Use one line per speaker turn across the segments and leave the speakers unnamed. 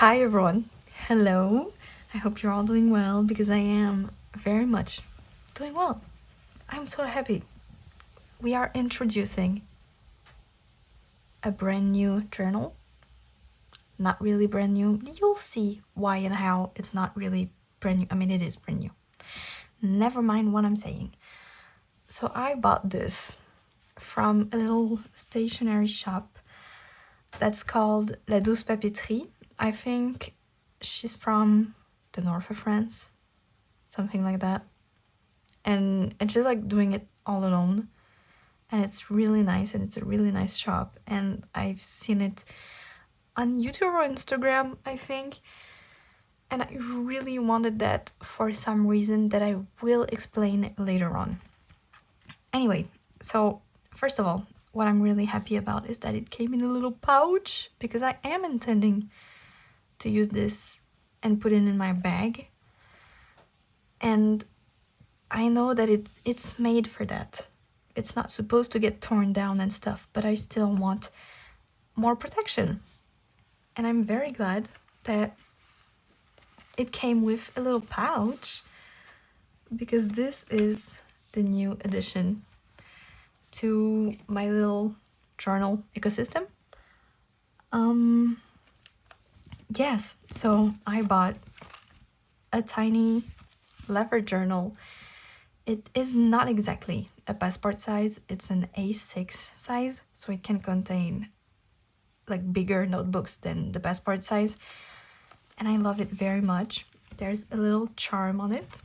Hi everyone, hello. I hope you're all doing well because I am very much doing well. I'm so happy. We are introducing a brand new journal. Not really brand new. You'll see why and how it's not really brand new. I mean, it is brand new. Never mind what I'm saying. So I bought this from a little stationery shop that's called La Douce Papeterie. I think she's from the north of France, something like that. And she's like doing it all alone. And it's really nice, and it's a really nice shop. And I've seen it on YouTube or Instagram, I think. And I really wanted that for some reason that I will explain later on. Anyway, so first of all, what I'm really happy about is that it came in a little pouch, because I am intending to use this and put it in my bag. And I know that it's made for that. It's not supposed to get torn down and stuff, but I still want more protection. And I'm very glad that it came with a little pouch, because this is the new addition to my little journal ecosystem. Yes, so I bought a tiny leather journal. It is not exactly a passport size, it's an A6 size, so it can contain like bigger notebooks than the passport size, and I love it very much. There's a little charm on it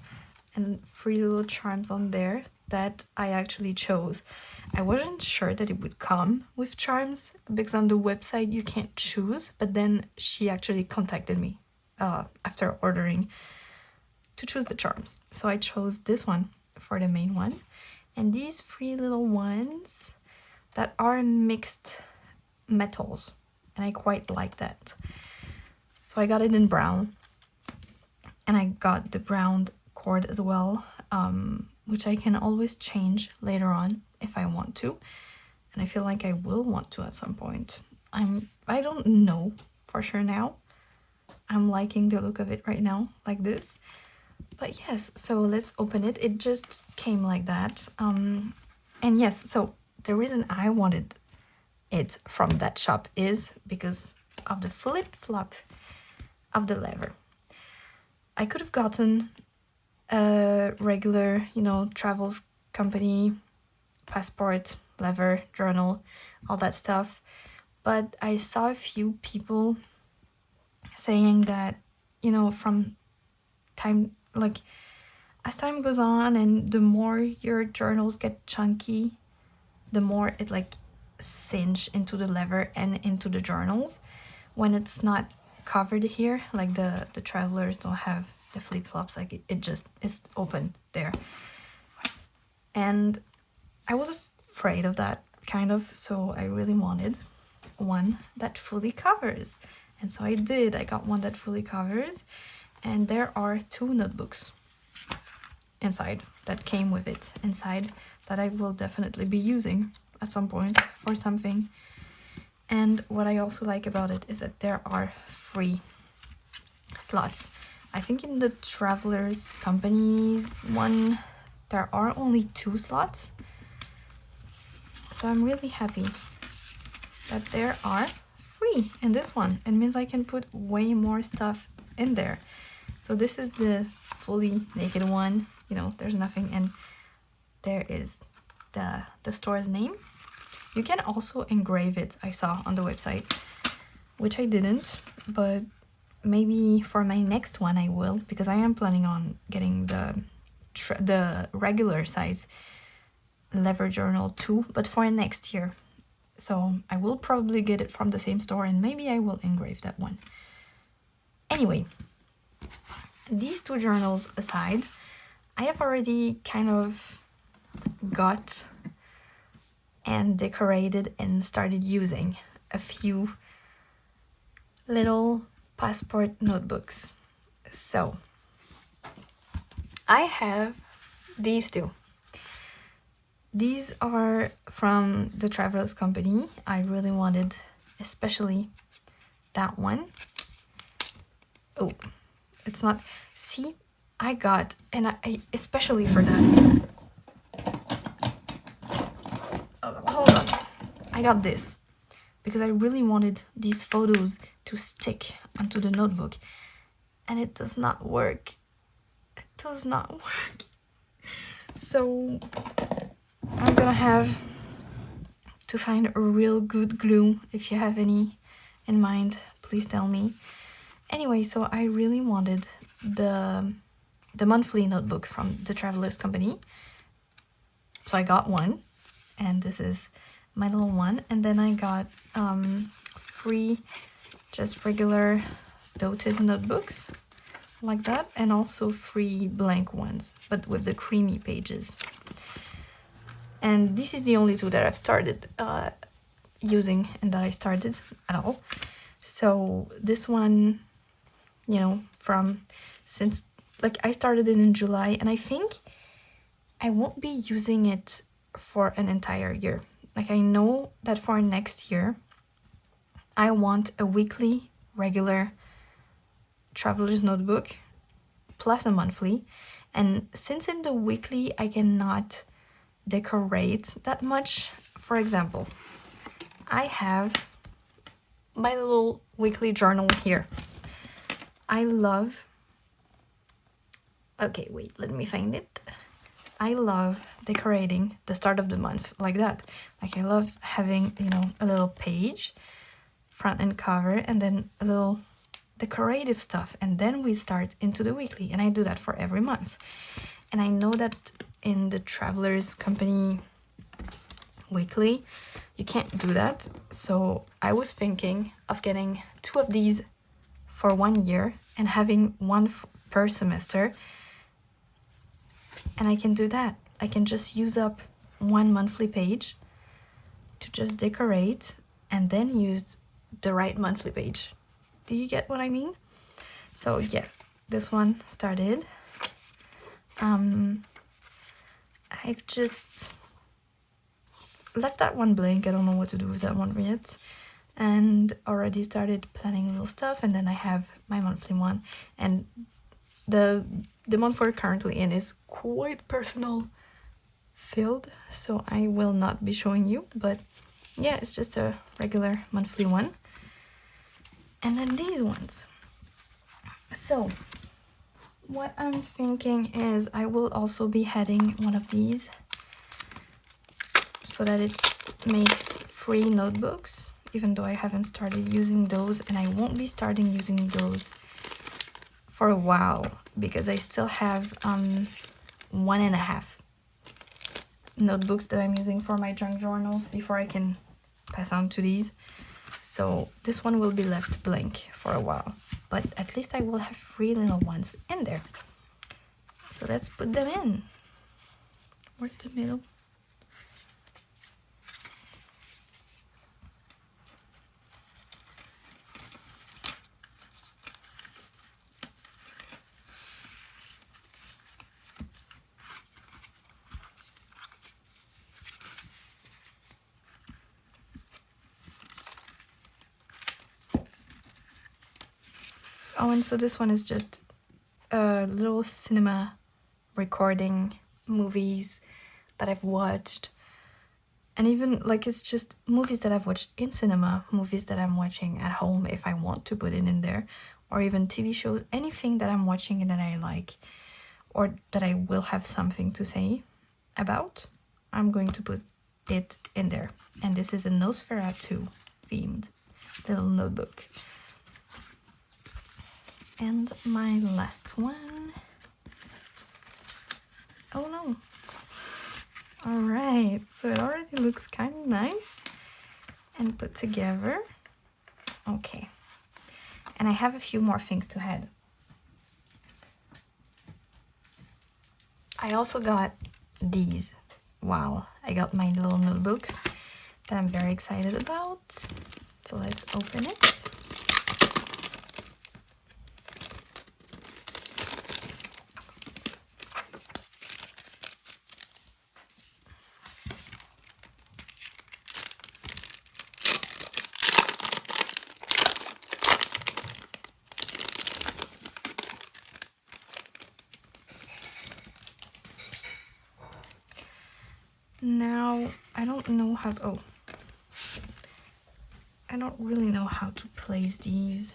and 3 little charms on there that I actually chose. I wasn't sure that it would come with charms, because on the website you can't choose, but then she actually contacted me after ordering to choose the charms. So I chose this one for the main one, and these 3 little ones that are mixed metals, and I quite like that. So I got it in brown, and I got the brown cord as well, which I can always change later on if I want to, and I feel like I will want to at some point. I don't know for sure now. I'm liking the look of it right now, like this. But yes, so let's open it. It just came like that. And yes, so the reason I wanted it from that shop is because of the flip-flop of the leather. I could have gotten a regular, travels company, passport, leather, journal, all that stuff. But I saw a few people saying that, from time, like as time goes on and the more your journals get chunky, the more it like cinch into the leather and into the journals. When it's not covered here, like the travelers don't have the flip-flops, like it just is open there. And I was afraid of that, kind of, so I really wanted one that fully covers. And so I did. I got one that fully covers, and there are 2 notebooks inside that came with it inside that I will definitely be using at some point for something. And what I also like about it is that there are 3 slots. I think in the Travelers Company's one there are only 2 slots, so I'm really happy that there are 3 in this one. It means I can put way more stuff in there. So this is the fully naked one, there's nothing, and there is the store's name. You can also engrave it, I saw on the website, which I didn't, but maybe for my next one I will, because I am planning on getting the regular size leather journal too, but for next year. So I will probably get it from the same store, and maybe I will engrave that one. Anyway, these 2 journals aside, I have already kind of got and decorated and started using a few little passport notebooks. So I have these 2. These are from the Travelers Company. I really wanted especially that one. Oh, it's not. See, I got, and I especially for that. Oh, hold on. I got this because I really wanted these photos to stick onto the notebook, and it does not work. It does not work. So I'm gonna have to find a real good glue. If you have any in mind, please tell me. Anyway, so I really wanted the monthly notebook from the Travelers Company. So I got one, and this is my little one. And then I got free, just regular dotted notebooks like that, and also free blank ones, but with the creamy pages. And this is the only two that I've started using and that I started at all. So this one, you know, since like I started it in July, and I think I won't be using it for an entire year. Like I know that for next year, I want a weekly regular traveler's notebook plus a monthly. And since in the weekly I cannot decorate that much, for example, I have my little weekly journal here. I love, okay, wait, let me find it. I love decorating the start of the month like that. Like I love having, you know, a little page, front and cover, and then a little decorative stuff, and then we start into the weekly, and I do that for every month. And I know that in the Travelers Company weekly you can't do that, so I was thinking of getting 2 of these for 1 year and having one per semester, and I can do that. I can just use up one monthly page to just decorate and then use the right monthly page. Do you get what I mean? So yeah, this one started. I've just left that one blank. I don't know what to do with that one yet, and already started planning little stuff. And then I have my monthly one, and the month we're currently in is quite personal filled, so I will not be showing you, but yeah, it's just a regular monthly one. And then these ones. So what I'm thinking is I will also be adding one of these so that it makes free notebooks, even though I haven't started using those, and I won't be starting using those for a while because I still have 1.5 notebooks that I'm using for my junk journals before I can pass on to these. So this one will be left blank for a while, but at least I will have 3 little ones in there. So let's put them in. Where's the middle? Oh, and so this one is just a little cinema recording movies that I've watched. And even like it's just movies that I've watched in cinema, movies that I'm watching at home if I want to put it in there, or even TV shows, anything that I'm watching and that I like, or that I will have something to say about, I'm going to put it in there. And this is a Nosferatu themed little notebook. And my last one. Oh no. All right, so it already looks kind of nice and put together. Okay, and I have a few more things to add. I also got these. Wow, I got my little notebooks that I'm very excited about. So let's open it. Now, I don't know how to, I don't really know how to place these.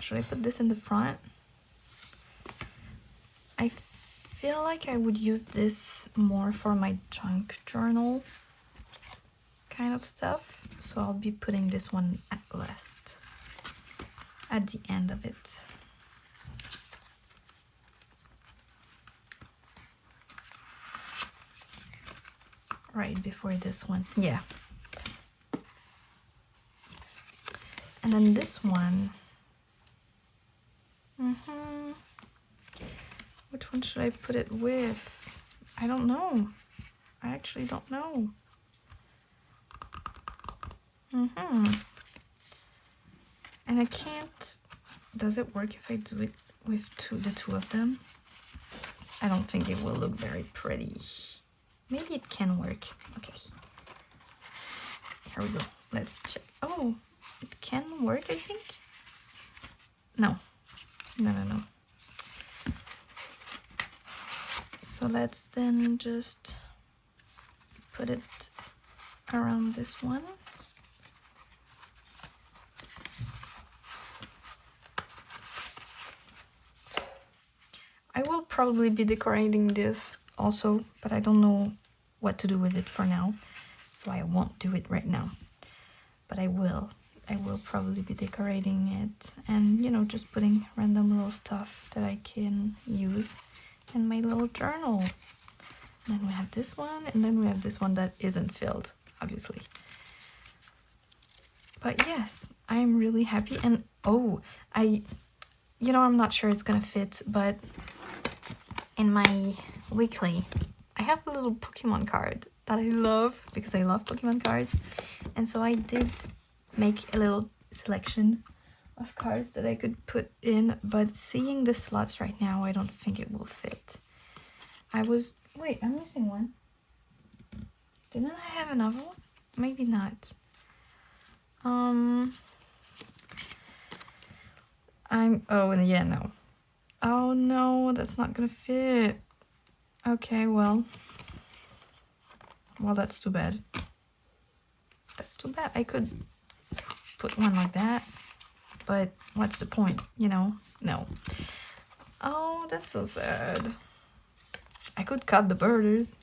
Should I put this in the front? I feel like I would use this more for my junk journal kind of stuff. So I'll be putting this one at last, at the end of it. Right before this one, yeah. And then this one, which one should I put it with? I don't know. I actually don't know. And I can't, does it work if I do it with the two of them? I don't think it will look very pretty. Maybe it can work. Okay. Here we go. Let's check. Oh, it can work, I think. No. No. So let's then just put it around this one. I will probably be decorating this also, but I don't know what to do with it for now, so I won't do it right now. But I will probably be decorating it and, you know, just putting random little stuff that I can use in my little journal. And then we have this one, and then we have this one that isn't filled, obviously. But yes, I'm really happy. And oh, you know, I'm not sure it's gonna fit, but in my weekly, I have a little Pokemon card that I love because I love Pokemon cards. And so I did make a little selection of cards that I could put in, but seeing the slots right now, I don't think it will fit. Wait, I'm missing one. Didn't I have another one? Maybe not. No. Oh no, that's not gonna fit. Okay, well, that's too bad. That's too bad. I could put one like that, but what's the point, you know? No. Oh, that's so sad. I could cut the borders,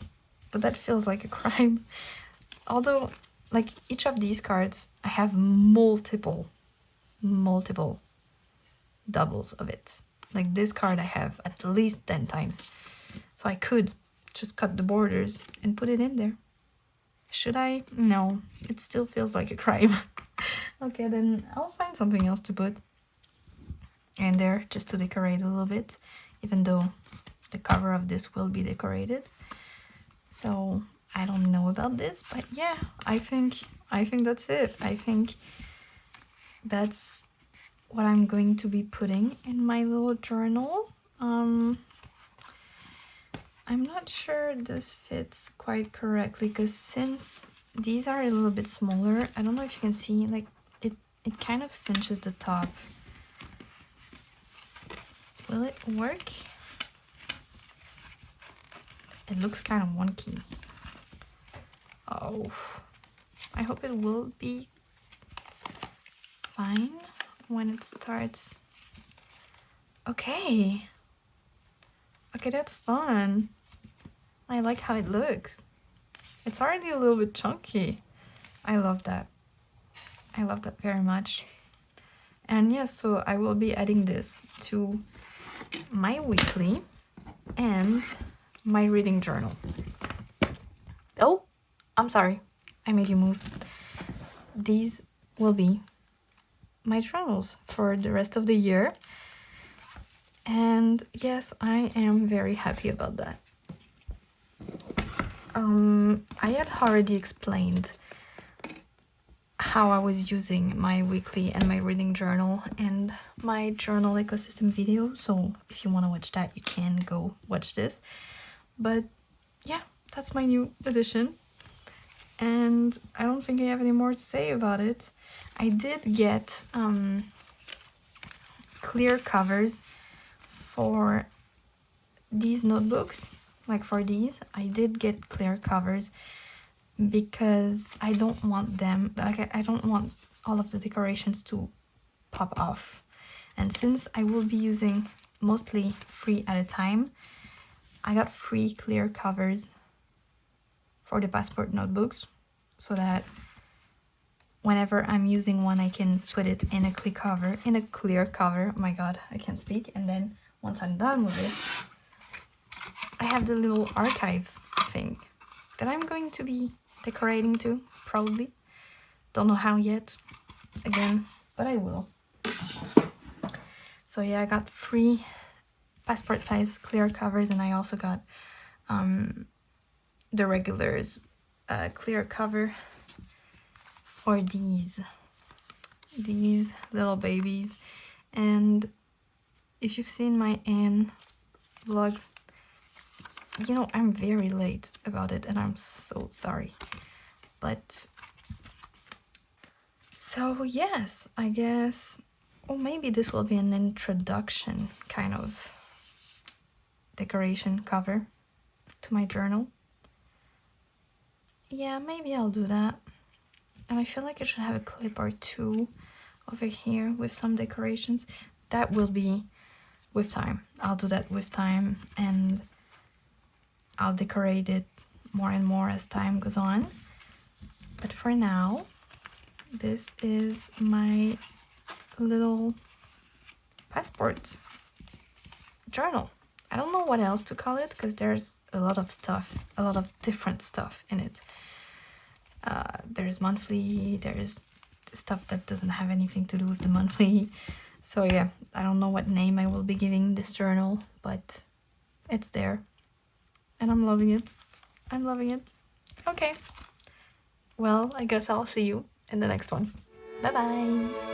but that feels like a crime. Although, like, each of these cards, I have multiple doubles of it. Like this card I have at least 10 times. So I could just cut the borders and put it in there. Should I? No, it still feels like a crime. Okay, then I'll find something else to put in there just to decorate a little bit, even though the cover of this will be decorated. So I don't know about this, but yeah, I think that's it. I think that's what I'm going to be putting in my little journal. I'm not sure this fits quite correctly because since these are a little bit smaller, I don't know if you can see, like it kind of cinches the top. Will it work? It looks kind of wonky. Oh, I hope it will be fine when it starts. Okay, that's fun. I like how it looks. It's already a little bit chunky. I love that. I love that very much. And yes, so I will be adding this to my weekly and my reading journal. Oh, I'm sorry, I made you move. These will be my journals for the rest of the year. And yes, I am very happy about that. I had already explained how I was using my weekly and my reading journal and my journal ecosystem video. So if you want to watch that, you can go watch this. But yeah, that's my new edition. And I don't think I have any more to say about it. I did get clear covers for these notebooks, like for these, I did get clear covers because I don't want them, like I don't want all of the decorations to pop off. And since I will be using mostly 3 at a time, I got 3 clear covers for the passport notebooks so that whenever I'm using one, I can put it in a clear cover. Oh my god, I can't speak. And then once I'm done with it, I have the little archive thing that I'm going to be decorating to, probably. Don't know how yet, again, but I will. So yeah, I got 3 passport size clear covers, and I also got the regulars clear cover for these little babies. And if you've seen my Anne vlogs, you know I'm very late about it and I'm so sorry. But so yes, I guess, or maybe this will be an introduction kind of decoration cover to my journal. Yeah, maybe I'll do that. And I feel like I should have a clip or 2 over here with some decorations. That will be with time. I'll do that with time, and I'll decorate it more and more as time goes on. But for now, this is my little passport journal. I don't know what else to call it because there's a lot of stuff, a lot of different stuff in it. There's monthly, there's stuff that doesn't have anything to do with the monthly. So yeah, I don't know what name I will be giving this journal, but it's there. And I'm loving it. I'm loving it. Okay. Well, I guess I'll see you in the next one. Bye bye.